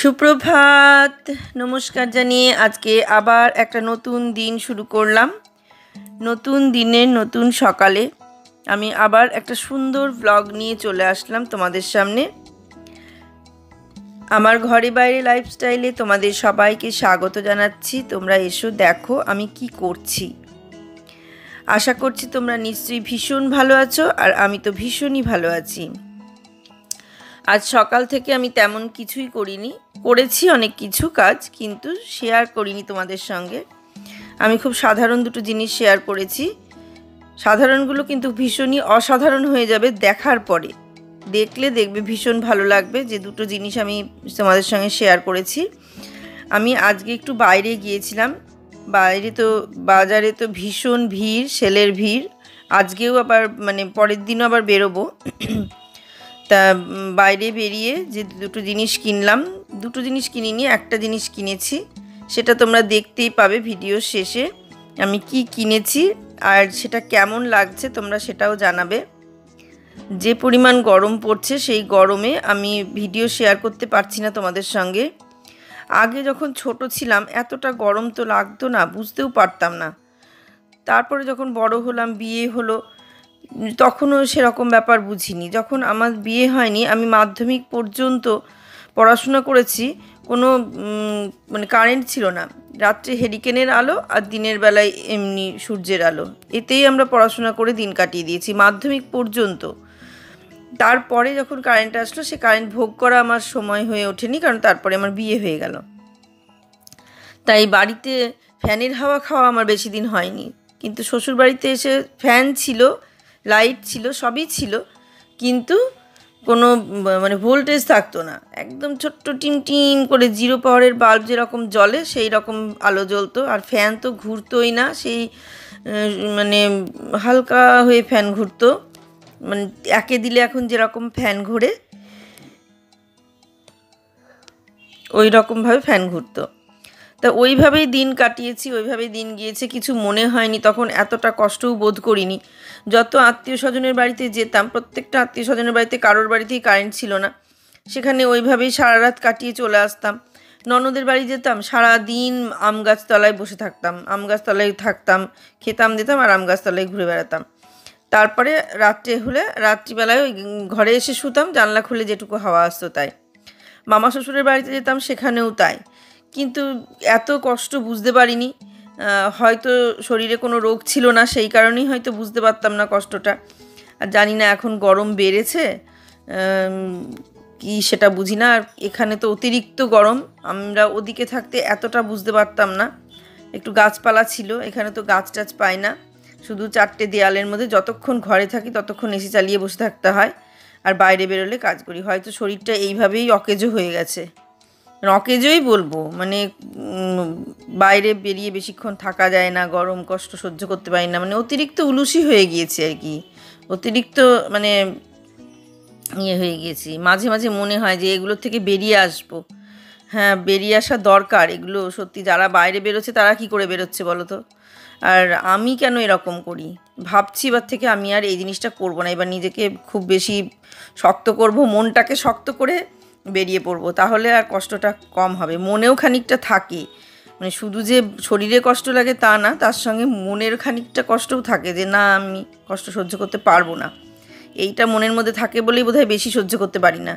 সুপ্রভাত, নমস্কার জানিয়ে আজকে আবার একটা নতুন দিন শুরু করলাম। নতুন দিনের নতুন সকালে আমি আবার একটা সুন্দর ব্লগ নিয়ে চলে আসলাম তোমাদের সামনে। আমার ঘরে বাইরে লাইফস্টাইলে তোমাদের সবাইকে স্বাগত জানাচ্ছি। তোমরা এসো, দেখো আমি কি করছি। আশা করছি তোমরা নিশ্চয়ই ভীষণ ভালো আছো, আর আমি তো ভীষণই ভালো আছি। আজ সকাল থেকে আমি তেমন কিছুই করিনি, করেছি অনেক কিছু কাজ, কিন্তু শেয়ার করিনি তোমাদের সঙ্গে। আমি খুব সাধারণ দুটো জিনিস শেয়ার করেছি। সাধারণগুলো কিন্তু ভীষণই অসাধারণ হয়ে যাবে দেখার পরে। দেখবে ভীষণ ভালো লাগবে যে দুটো জিনিস আমি তোমাদের সঙ্গে শেয়ার করেছি। আমি আজকে একটু বাইরে গিয়েছিলাম। বাজারে তো ভীষণ ভিড়, সেলের ভিড়। আজকেও আবার পরের দিনও আবার বেরোবো। তা বাইরে বেরিয়ে যে দুটো জিনিস কিনলাম, দুটো জিনিস কিনিনি, একটা জিনিস কিনেছি। সেটা তোমরা দেখতেই পাবে ভিডিও শেষে আমি কি কিনেছি, আর সেটা কেমন লাগছে তোমরা সেটাও জানাবে। যে পরিমাণ গরম পড়ছে সেই গরমে আমি ভিডিও শেয়ার করতে পারছি না তোমাদের সঙ্গে। আগে যখন ছোট ছিলাম এতটা গরম তো লাগতো না, বুঝতেও পারতাম না। তারপরে যখন বড় হলাম, বিয়ে হলো, তখনও সেরকম ব্যাপার বুঝিনি। যখন আমার বিয়ে হয়নি, আমি মাধ্যমিক পর্যন্ত পড়াশোনা করেছি, কোনো কারেন্ট ছিল না। রাত্রে হেরিকেনের আলো আর দিনের বেলায় এমনি সূর্যের আলো, এতেই আমরা পড়াশোনা করে দিন কাটিয়ে দিয়েছি মাধ্যমিক পর্যন্ত। তারপরে যখন কারেন্ট আসলো, সে কারেন্ট ভোগ করা আমার সময় হয়ে ওঠেনি, কারণ তারপরে আমার বিয়ে হয়ে গেল। তাই বাড়িতে ফ্যানের হাওয়া খাওয়া আমার বেশি দিন হয়নি। কিন্তু শ্বশুরবাড়িতে এসে ফ্যান ছিল, লাইট ছিল, সবই ছিল, কিন্তু কোনো ভোল্টেজ থাকতো না। একদম ছোট্ট টিম টিম করে জিরো পাওয়ারের বাল্ব যেরকম জ্বলে সেই রকম আলো জ্বলতো। আর ফ্যান তো ঘুরতোই না, সেই হালকা হয়ে ফ্যান ঘুরতো, একে দিলে এখন যেরকম ফ্যান ঘোরে ওই রকমভাবে ফ্যান ঘুরতো। তা ওইভাবেই দিন কাটিয়েছি, ওইভাবেই দিন গিয়েছে, কিছু মনে হয়নি তখন, এতটা কষ্টও বোধ করিনি। যত আত্মীয় স্বজনের বাড়িতে যেতাম, প্রত্যেকটা আত্মীয় স্বজনের বাড়িতে কারোর বাড়িতেই কারেন্ট ছিল না, সেখানে ওইভাবেই সারা রাত কাটিয়ে চলে আসতাম। ননদের বাড়ি যেতাম, সারা দিন আম গাছতলায় বসে থাকতাম, আম গাছতলায় থাকতাম, খেতাম দিতাম আর আম গাছতলায় ঘুরে বেড়াতাম। তারপরে রাত্রে হলে রাত্রিবেলায় ওই ঘরে এসে শুতাম, জানলা খুলে যেটুকু হাওয়া আসতো তাই। মামা শ্বশুরের বাড়িতে যেতাম, সেখানেও তাই। কিন্তু এত কষ্ট বুঝতে পারিনি। হয়তো শরীরে কোনো রোগ ছিল না, সেই কারণেই হয়তো বুঝতে পারতাম না কষ্টটা। আর জানি না এখন গরম বেড়েছে কি সেটা বুঝি না। আর এখানে তো অতিরিক্ত গরম, আমরা ওদিকে থাকতে এতটা বুঝতে পারতাম না। একটু গাছপালা ছিল, এখানে তো গাছ টাছ পাই না, শুধু চারটে দেয়ালের মধ্যে যতক্ষণ ঘরে থাকি ততক্ষণ এসি চালিয়ে বসে থাকতে হয়, আর বাইরে বেরোলে কাজ করি। হয়তো শরীরটা এইভাবেই অকেজো হয়ে গেছে, অকেজোই বলবো। বাইরে বেরিয়ে বেশিক্ষণ থাকা যায় না, গরম কষ্ট সহ্য করতে পারি না, অতিরিক্ত উলুসি হয়ে গিয়েছে আর কি, অতিরিক্ত ইয়ে হয়ে গিয়েছি। মাঝে মাঝে মনে হয় যে এগুলোর থেকে বেরিয়ে আসবো। হ্যাঁ, বেরিয়ে আসা দরকার। এগুলো সত্যি, যারা বাইরে বেরোচ্ছে তারা কি করে বেরোচ্ছে বলো তো? আর আমি কেন এরকম করি ভাবছি, এবার থেকে আমি আর এই জিনিসটা করবো না। এবার নিজেকে খুব বেশি শক্ত করব, মনটাকে শক্ত করে বেরিয়ে পড়বো, তাহলে আর কষ্টটা কম হবে। মনেও খানিকটা থাকে, শুধু যে শরীরে কষ্ট লাগে তা না, তার সঙ্গে মনের খানিকটা কষ্টও থাকে, যে না আমি কষ্ট সহ্য করতে পারবো না। এইটা মনের মধ্যে থাকে বলেই বোধহয় বেশি সহ্য করতে পারি না।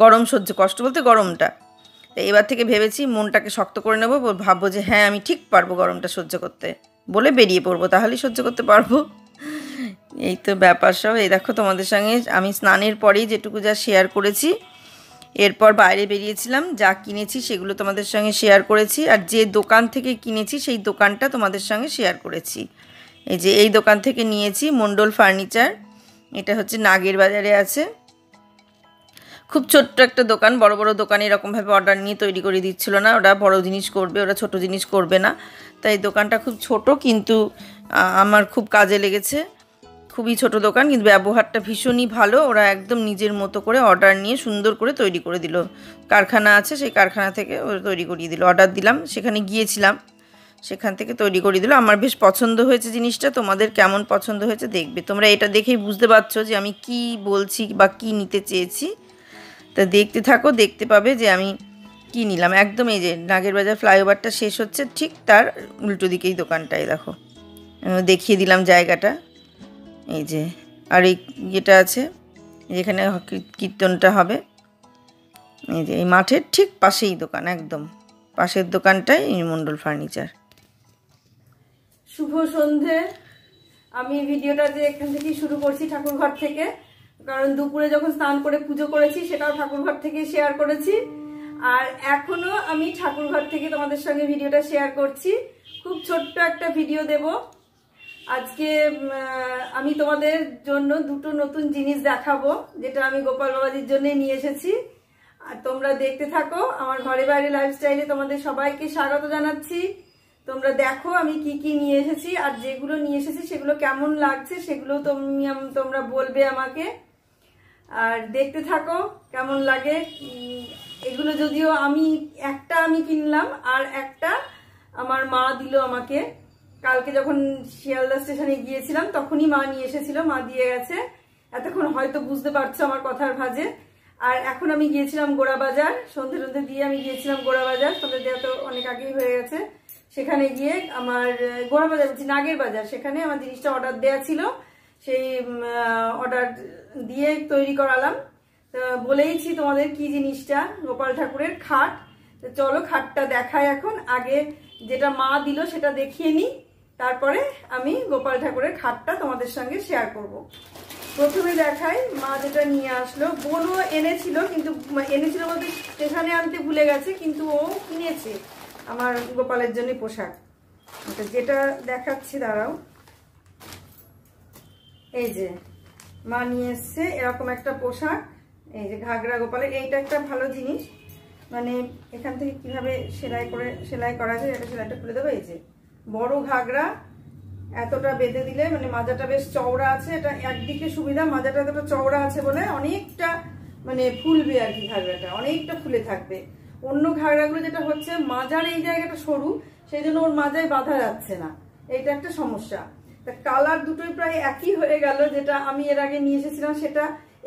গরম সহ্য, কষ্ট বলতে গরমটা। তাই এবার থেকে ভেবেছি মনটাকে শক্ত করে নেবো, ভাববো যে হ্যাঁ আমি ঠিক পারবো গরমটা সহ্য করতে, বলে বেরিয়ে পড়বো, তাহলেই সহ্য করতে পারবো। এই তো ব্যাপার সব। এই দেখো তোমাদের সঙ্গে আমি স্নানের পরেই যেটুকু যা শেয়ার করেছি। এরপর বাইরে বেরিয়েছিলাম, যা কিনেছি সেগুলো তোমাদের সঙ্গে শেয়ার করেছি, আর যে দোকান থেকে কিনেছি সেই দোকানটা তোমাদের সঙ্গে শেয়ার করেছি। এই যে এই দোকান থেকে নিয়েছি, মণ্ডল ফার্নিচার। এটা হচ্ছে নাগের বাজারে আছে। খুব ছোট্ট একটা দোকান। বড় বড় দোকানে এরকমভাবে অর্ডার নিয়ে তৈরি করে দিচ্ছিল না, ওরা বড় জিনিস করবে, ওরা ছোট জিনিস করবে না। তাই দোকানটা খুব ছোট, কিন্তু আমার খুব কাজে লেগেছে। খুবই ছোট দোকান, কিন্তু ব্যবহারটা ভীষণই ভালো। ওরা একদম নিজের মতো করে অর্ডার নিয়ে সুন্দর করে তৈরি করে দিল। কারখানা আছে, সেই কারখানা থেকে ওরা তৈরি করিয়ে দিল। অর্ডার দিলাম, সেখানে গিয়েছিলাম, সেখান থেকে তৈরি করে দিল। আমার বেশ পছন্দ হয়েছে জিনিসটা। তোমাদের কেমন পছন্দ হয়েছে দেখবে। তোমরা এটা দেখেই বুঝতে পারছো যে আমি কি বলছি বা কি নিতে চেয়েছি। তা দেখতে থাকো, দেখতে পাবে যে আমি কী নিলাম। একদম এই যে নাগের বাজার ফ্লাইওভারটা শেষ হচ্ছে ঠিক তার উল্টো দিকেই দোকানটাই দেখো, দেখিয়ে দিলাম জায়গাটা। এই যে আর এই ইয়েটা আছে যেখানে কীর্তনটা হবে, এই যে এই মাঠের ঠিক পাশেই দোকান, একদম পাশের দোকানটাই মণ্ডল ফার্নিচার। শুভ সন্ধে। আমি ভিডিওটা যে এখান থেকেই শুরু করছি, ঠাকুরঘর থেকে, কারণ দুপুরে যখন স্নান করে পুজো করেছি সেটাও ঠাকুরঘর থেকে শেয়ার করেছি, আর এখনো আমি ঠাকুরঘর থেকে তোমাদের সঙ্গে ভিডিওটা শেয়ার করছি। খুব ছোট্ট একটা ভিডিও দেব আজকে। আমি তোমাদের জন্য দুটো নতুন জিনিস দেখাবো, যেটা আমি গোপাল বাবাজির জন্য নিয়ে এসেছি। আর তোমরা দেখতে থাকো। আমার ঘরে বাইরে লাইফস্টাইলে তোমাদের সবাইকে স্বাগত জানাচ্ছি। তোমরা দেখো আমি কি কি নিয়ে এসেছি, আর যেগুলো নিয়ে এসেছি সেগুলো কেমন লাগছে সেগুলো তোমরা বলবে আমাকে। আর দেখতে থাকো কেমন লাগে। এগুলো যদিও একটা আমি কিনলাম, আর একটা আমার মা দিল আমাকে। কালকে যখন শিয়ালদা স্টেশনে গিয়েছিলাম তখনই মা নিয়ে এসেছিল, মা দিয়ে গেছে। এতক্ষণ হয়তো বুঝতে পারছো আমার কথার ভাঁজে। আর এখন আমি গিয়েছিলাম গোড়াবাজার, সন্ধে দিয়ে আমি গিয়েছিলাম গোড়াবাজার। সন্ধে দেওয়া তো অনেক আগেই হয়ে গেছে। সেখানে গিয়ে আমার গোড়াবাজার বলছি নাগের বাজার, সেখানে আমার জিনিসটা অর্ডার দেওয়া ছিল। সেই অর্ডার দিয়ে তৈরি করালাম। বলেইছি তোমাদের কি জিনিসটা, গোপাল ঠাকুরের খাট। চলো খাটটা দেখাই এখন। আগে যেটা মা দিল সেটা দেখিয়ে নিই, তারপরে আমি গোপাল ঠাকুরের খাটটা তোমাদের সঙ্গে শেয়ার করব। প্রথমে দেখাই মা যেটা নিয়ে আসলো। বোনও এনেছিল, কিন্তু এনেছিল বলতে স্টেশনে আনতে ভুলে গেছে, কিন্তু ও কিনেছে আমার গোপালের জন্য পোশাক। যেটা দেখাচ্ছি দাঁড়াও। এই যে মা নিয়ে এসছে এরকম একটা পোশাক, এই যে ঘাগরা গোপালের। এইটা একটা ভালো জিনিস, মানে এখান থেকে কিভাবে সেলাই করা যায়, এটা সেলাইটা খুলে দেবো। এই যে বড় ঘাগরা, এতটা বেঁধে দিলে মানে মাজাটা বেশ চওড়া আছে। এটা একদিকে সুবিধা, মাজাটা এতটা চওড়া আছে বলে অনেকটা মানে ফুলবে আর কি, ঘাগরাটা অনেকটা ফুলে থাকবে। অন্য ঘাগরাগুলো যেটা হচ্ছে মাজার এই জায়গাটা সরু, সেই জন্য ওর মাজায় বাঁধা যাচ্ছে না, এইটা একটা সমস্যা। তা কালার দুটোই প্রায় একই হয়ে গেল। যেটা আমি এর আগে নিয়ে এসেছিলাম সেটা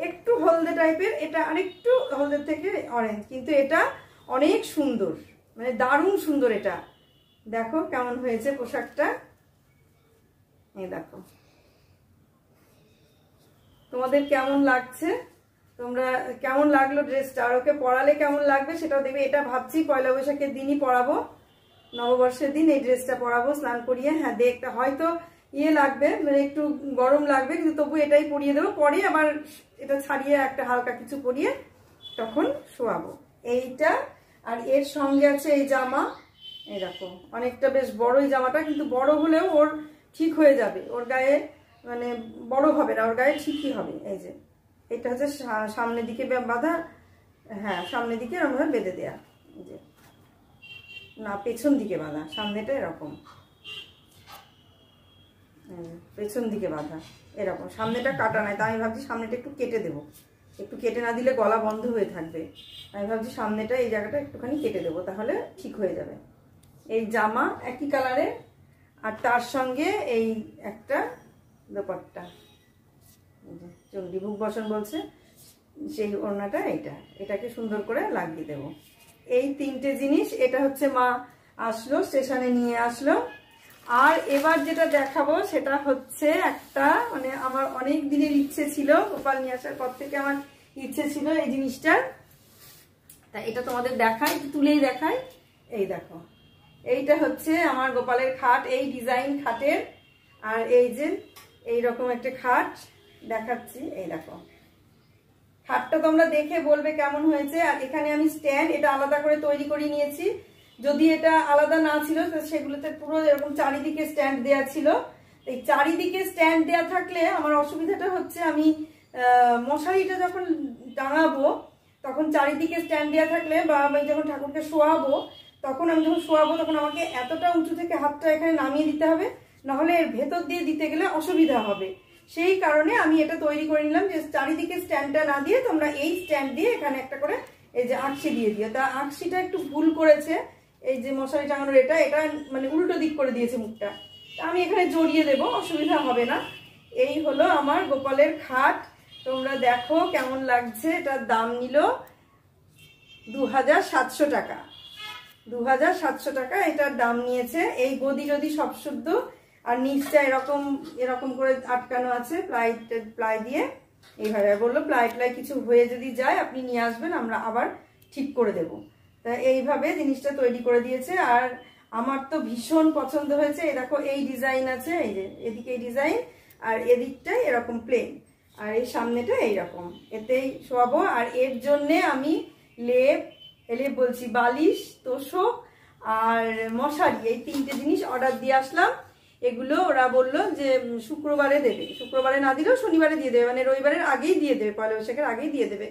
একটু হলদে টাইপের, এটা আরেকটু হলদের থেকে অরেঞ্জ, কিন্তু এটা অনেক সুন্দর, মানে দারুণ সুন্দর। এটা দেখো কেমন হয়েছে পোশাকটা, এই দেখো তোমাদের কেমন লাগছে, তোমরা কেমন লাগলো ড্রেসটা, আর ওকে পরালে কেমন লাগবে সেটাও দেখবে। এটা ভাবছি পয়লা বৈশাখের দিনই পরাবো, নববর্ষের দিন এই ড্রেসটা পরাবো স্নান করিয়ে। হ্যাঁ দেখতে হয়তো লাগবে, মানে একটু গরম লাগবে, কিন্তু তবু এটাই পরিয়ে দেবো। পরে আবার এটা ছাড়িয়ে একটা হালকা কিছু পরিয়ে তখন শোয়াবো। এইটা আর এর সঙ্গে আছে এই জামা। এই দেখো অনেকটা বেশ বড় এই জামাটা, কিন্তু বড় হলেও ওর ঠিক হয়ে যাবে, ওর গায়ে মানে বড় হবে না, ওর গায়ে ঠিকই হবে। এই যে এটা হচ্ছে সামনের দিকে বাঁধা, হ্যাঁ সামনের দিকে এরকমভাবে বেঁধে দেয়া, এই যে না পেছন দিকে বাঁধা, সামনেটা এরকম পেছন দিকে বাঁধা এরকম, সামনেটা কাটা নাই। তা আমি ভাবছি সামনেটা একটু কেটে দেবো, একটু কেটে না দিলে গলা বন্ধ হয়ে থাকবে। আমি ভাবছি সামনেটা এই জায়গাটা একটুখানি কেটে দেবো, তাহলে ঠিক হয়ে যাবে। এই জামা একই কালারের, আর তার সঙ্গে এই একটা দোপাট্টা, চণ্ডীভোগ বসন বলছে সেই ওড়নাটা, এটাকে সুন্দর করে লাগিয়ে দেবো। এই তিনটে জিনিস। এটা হচ্ছে মা আসলো, স্টেশনে নিয়ে আসলো। আর এবার যেটা দেখাবো সেটা হচ্ছে একটা মানে আমার অনেক দিনের ইচ্ছে ছিল, গোপাল নিয়ে আসার পর থেকে আমার ইচ্ছে ছিল এই জিনিসটা। তা এটা তোমাদের দেখাই, তুলেই দেখাই। এই দেখো এইটা হচ্ছে আমার গোপালের খাট, এই ডিজাইন খাটের। আর এই যে এইরকম একটা খাট দেখাচ্ছি, এই দেখো খাটটা তোমরা দেখে বলবে কেমন হয়েছে। আর এখানে আমি স্ট্যান্ড, এটা আলাদা করে তৈরি করে নিয়েছি। যদি এটা আলাদা না ছিল সেগুলোতে পুরো এরকম চারিদিকে স্ট্যান্ড দেয়া ছিল। এই চারিদিকে স্ট্যান্ড দেয়া থাকলে আমার অসুবিধাটা হচ্ছে, আমি মশারিটা যখন টাঙাবো তখন চারিদিকে স্ট্যান্ড দেওয়া থাকলে, বা আমি যখন ঠাকুরকে শোয়াবো তখন তখন আমাকে এতটা উঁচু থেকে হাতটা এখানে নামিয়ে দিতে হবে, নাহলে এর ভেতর দিয়ে দিতে গেলে অসুবিধা হবে। সেই কারণে আমি এটা তৈরি করে নিলাম যে চারিদিকে স্ট্যান্ডটা না দিয়ে তোমরা এই স্ট্যান্ড দিয়ে এখানে একটা করে এই যে আঁকশি দিয়ে দিও। তা আঁকশিটা একটু ভুল করেছে, এই যে মশারি টাঙানোর এটা মানে উল্টো দিক করে দিয়েছে মুখটা। আমি এখানে জড়িয়ে দেব, অসুবিধা হবে না। এই হলো আমার গোপালের খাট। তোমরা দেখো কেমন লাগছে। এটার দাম নিল 2700 টাকা। 2700 টাকা এটার দাম নিয়েছে। এই গদি যদি সব শুদ্ধ, আর নিচটা এরকম এরকম করে আটকানো আছে প্লাই দিয়ে। এইভাবে বললো প্লাই কিছু হয়ে যদি যায় আপনি নিয়ে আসবেন, আমরা আবার ঠিক করে দেব। তা এইভাবে জিনিসটা তৈরি করে দিয়েছে। আর আমার তো ভীষণ পছন্দ হয়েছে। এই দেখো এই ডিজাইন আছে, এই যে এদিকে এই ডিজাইন, আর এদিকটাই এরকম প্লেন, আর এই সামনেটা এইরকম, এতেই শোয়াবো। আর এর জন্যে আমি লেপ বলছি বালিশ, তোষক আর মশারি, এই 3টে জিনিস অর্ডার দিয়ে আসলাম। এগুলো ওরা বললো যে শুক্রবারে দেবে, শুক্রবারে না দিলেও শনিবারে দিয়ে দেবে, মানে রবিবারের আগেই দিয়ে দেবে, পয়লা বৈশাখের আগেই দিয়ে দেবে।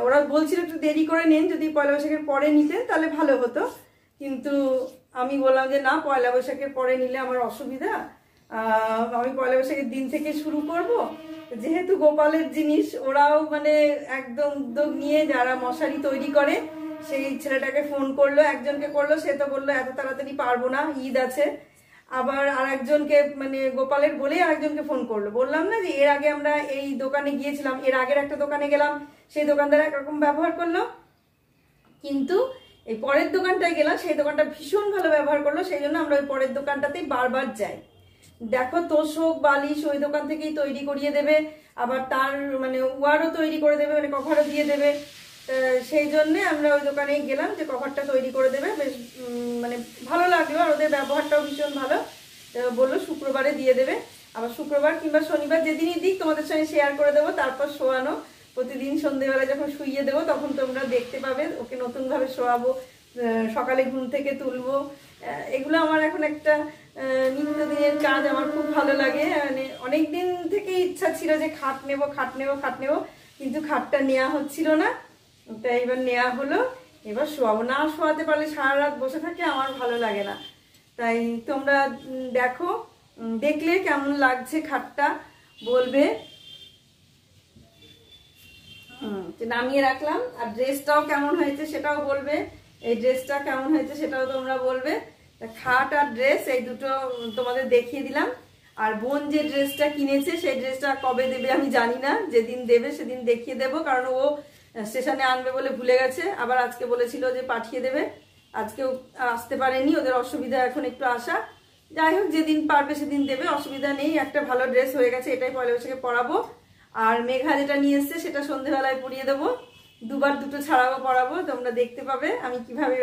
ওরা বলছিল একটু দেরি করে নেন, যদি পয়লা বৈশাখের পরে নিতেন তাহলে ভালো হতো, কিন্তু আমি বললাম যে না, পয়লা বৈশাখের পরে নিলে আমার অসুবিধা, আমি পয়লা বৈশাখের দিন থেকে শুরু করব। যেহেতু গোপালের জিনিস, ওরাও মানে একদম উদ্যোগ নিয়ে, যারা মশারি তৈরি করে সেই ছেলেটাকে ফোন করলো, একজনকে করলো, সে তো বললো এত তাড়াতাড়ি পারবো না, ঈদ আছে। আবার আর একজনকে মানে গোপালের বলেই আরেকজনকে ফোন করলো। বললাম না যে এর আগে আমরা এই দোকানে গিয়েছিলাম, এর আগের একটা দোকানে গেলাম, সেই দোকানদার একরকম ব্যবহার করলো, কিন্তু এই পরের দোকানটায় গেলাম, সেই দোকানটা ভীষণ ভালো ব্যবহার করলো, সেই জন্য আমরা ওই পরের দোকানটাতেই বারবার যাই। দেখো তোষক বালিশ ওই দোকান থেকেই তৈরি করিয়ে দেবে, আবার তার মানে ওয়ারও তৈরি করে দেবে, মানে কভারও দিয়ে দেবে। সেই জন্যে আমরা ওই দোকানেই গেলাম যে কভারটা তৈরি করে দেবে। বেশ মানে ভালো লাগলো, আর ওদের ব্যবহারটাও ভীষণ ভালো। বললো শুক্রবারে দিয়ে দেবে, আবার শুক্রবার কিংবা শনিবার যেদিনই দিক তোমাদের সঙ্গে শেয়ার করে দেবো। তারপর শোয়ানো, প্রতিদিন সন্ধ্যেবেলা যখন শুইয়ে দেবো তখন তোমরা দেখতে পাবে, ওকে নতুনভাবে শোয়াবো, সকালে ঘুম থেকে তুলবো। এগুলো আমার এখন একটা নিত্যদিনের কাজ, আমার খুব ভালো লাগে। মানে অনেকদিন থেকে ইচ্ছা ছিল যে খাট নেবো, কিন্তু খাটটা নেওয়া হচ্ছিল না, তাই এবার নেওয়া হলো। এবার শোয়াবো, না শোয়াতে পারলে সারা রাত বসে থাকে, আমার ভালো লাগে না। তাই তোমরা দেখো, দেখলে কেমন লাগছে খাটটা বলবে। নামিয়ে রাখলাম, আর ড্রেসটাও কেমন হয়েছে সেটাও বলবে, এই ড্রেসটা কেমন হয়েছে সেটাও তোমরা বলবে। খাট আর ড্রেস এই দুটো তোমাদের দেখিয়ে দিলাম। আর বোন যে ড্রেসটা কিনেছে সেই ড্রেসটা কবে দেবে আমি জানি না, যেদিন দেবে সেদিন দেখিয়ে দেবো, কারণ ও স্টেশনে আনবে বলে ভুলে গেছে। আবার আজকে বলেছিল যে পাঠিয়ে দেবে, আজকেও আসতে পারেনি, ওদের অসুবিধা এখন একটু আসা। যাই হোক, যেদিন পারবে সেদিন দেবে, অসুবিধা নেই। একটা ভালো ড্রেস হয়ে গেছে, এটাই পয়লা বৈশাখে পরাবো। আর মেঘা যেটা নিয়ে এসছে সেটা সন্ধ্যেবেলায় পরিয়ে দেবো, দুবার দুটো ছাড়াবো, পরাবো, তোমরা দেখতে পাবে আমি কিভাবে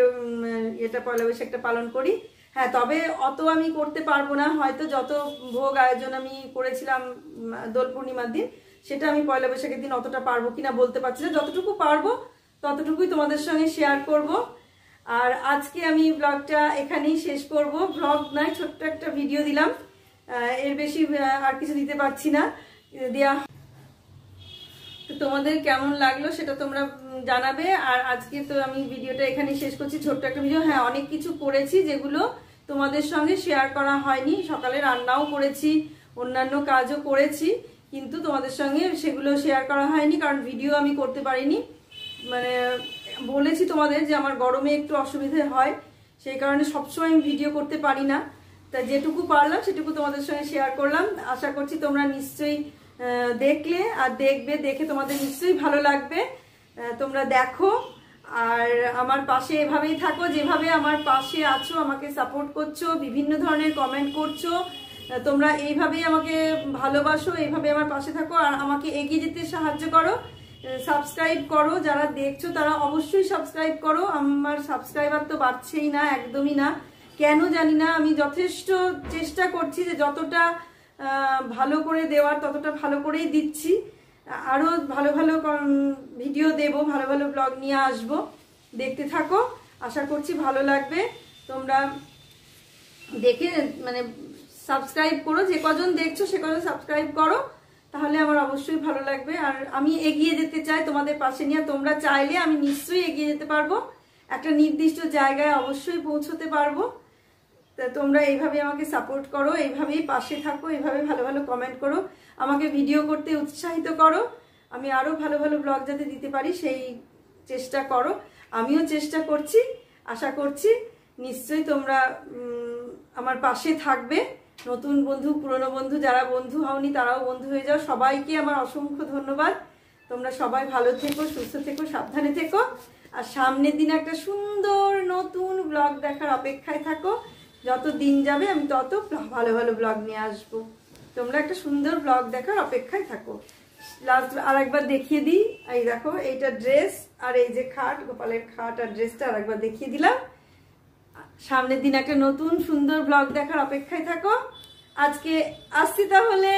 এটা পয়লা বৈশাখটা পালন করি। হ্যাঁ, তবে অত আমি করতে পারবো না, হয়তো যত ভোগ আয়োজন আমি করেছিলাম দোল পূর্ণিমার দিন, সেটা আমি পয়লা বৈশাখের দিন অতটা পারবো কিনা বলতে পারছি না। যতটুকু পারবো ততটুকুই তোমাদের সঙ্গে শেয়ার করব। আর আজকে আমি ব্লগটা এখানেই শেষ করব। ব্লগ নয়, ছোট্ট একটা ভিডিও দিলাম, এর বেশি আর কিছু দিতে পারছি না। দেয়া তো তোমাদের কেমন লাগলো সেটা তোমরা জানাবে। আর আজকে তো আমি ভিডিওটা এখানেই শেষ করছি, ছোট্ট একটা ভিডিও। হ্যাঁ, অনেক কিছু করেছি যেগুলো তোমাদের সঙ্গে শেয়ার করা হয়নি। সকালে রান্নাও করেছি, অন্যান্য কাজও করেছি, কিন্তু তোমাদের সঙ্গে সেগুলো শেয়ার করা হয়নি, কারণ ভিডিও আমি করতে পারিনি। মানে বলেছি তোমাদের যে আমার গরমে একটু অসুবিধে হয়, সেই কারণে সবসময় আমি ভিডিও করতে পারি না। তা যেটুকু পারলাম সেটুকু তোমাদের সঙ্গে শেয়ার করলাম। আশা করছি তোমরা নিশ্চয়ই দেখলে আর দেখবে, দেখে তোমাদের নিশ্চয়ই ভালো লাগবে। তোমরা দেখো আর আমার পাশে এভাবেই থাকো, যেভাবে আমার পাশে আছো, আমাকে সাপোর্ট করছো, বিভিন্ন ধরনের কমেন্ট করছো। তোমরা এইভাবেই আমাকে ভালোবাসো, এইভাবে আমার পাশে থাকো আর আমাকে এগিয়ে যেতে সাহায্য করো। সাবস্ক্রাইব করো, যারা দেখছো তারা অবশ্যই সাবস্ক্রাইব করো। আমার সাবস্ক্রাইবার তো বাড়ছেই না, একদমই না, কেন জানি না। আমি যথেষ্ট চেষ্টা করছি যে যতটা ভালো করে দেওয়ার ততটা ভালো করেই দিচ্ছি। আরও ভালো ভালো ভিডিও দেব, ভালো ভালো ব্লগ নিয়ে আসবো, দেখতে থাকো। আশা করছি ভালো লাগবে। তোমরা দেখে মানে সাবস্ক্রাইব করো, যে কজন দেখছো সে কজন সাবস্ক্রাইব করো, তাহলে আমার অবশ্যই ভালো লাগবে। আর আমি এগিয়ে যেতে চাই তোমাদের পাশে নিয়ে। তোমরা চাইলে আমি নিশ্চয়ই এগিয়ে যেতে পারবো, একটা নির্দিষ্ট জায়গায় অবশ্যই পৌঁছতে পারবো। তা তোমরা এইভাবে আমাকে সাপোর্ট করো, এইভাবেই পাশে থাকো, এইভাবে ভালো ভালো কমেন্ট করো, আমাকে ভিডিও করতে উৎসাহিত করো। আমি আরও ভালো ভালো ব্লগ যাতে দিতে পারি সেই চেষ্টা করো, আমিও চেষ্টা করছি। আশা করছি নিশ্চয়ই তোমরা আমার পাশে থাকবে। নতুন বন্ধু, পুরনো বন্ধু, যারা বন্ধু হওনি তারাও বন্ধু হয়ে যাও। সবাইকে আমার অসংখ্য ধন্যবাদ। তোমরা সবাই ভালো থেকো, সুস্থ থেকো, সাবধানে থেকো। আর সামনের দিন একটা সুন্দর নতুন ব্লগ দেখার অপেক্ষায় থাকো। যত দিন যাবে আমি তত ভালো ভালো ব্লগ নিয়ে আসবো। তোমরা একটা সুন্দর ব্লগ দেখার অপেক্ষায় থাকো। লাস্ট আর একবার দেখিয়ে দিই, এই দেখো এইটা ড্রেস আর এই যে খাট, গোপালের খাট আর ড্রেসটা আর একবার দেখিয়ে দিলাম। সামনের দিন একটা নতুন সুন্দর ব্লগ দেখার অপেক্ষায় থাকো। আজকে আসছি তাহলে।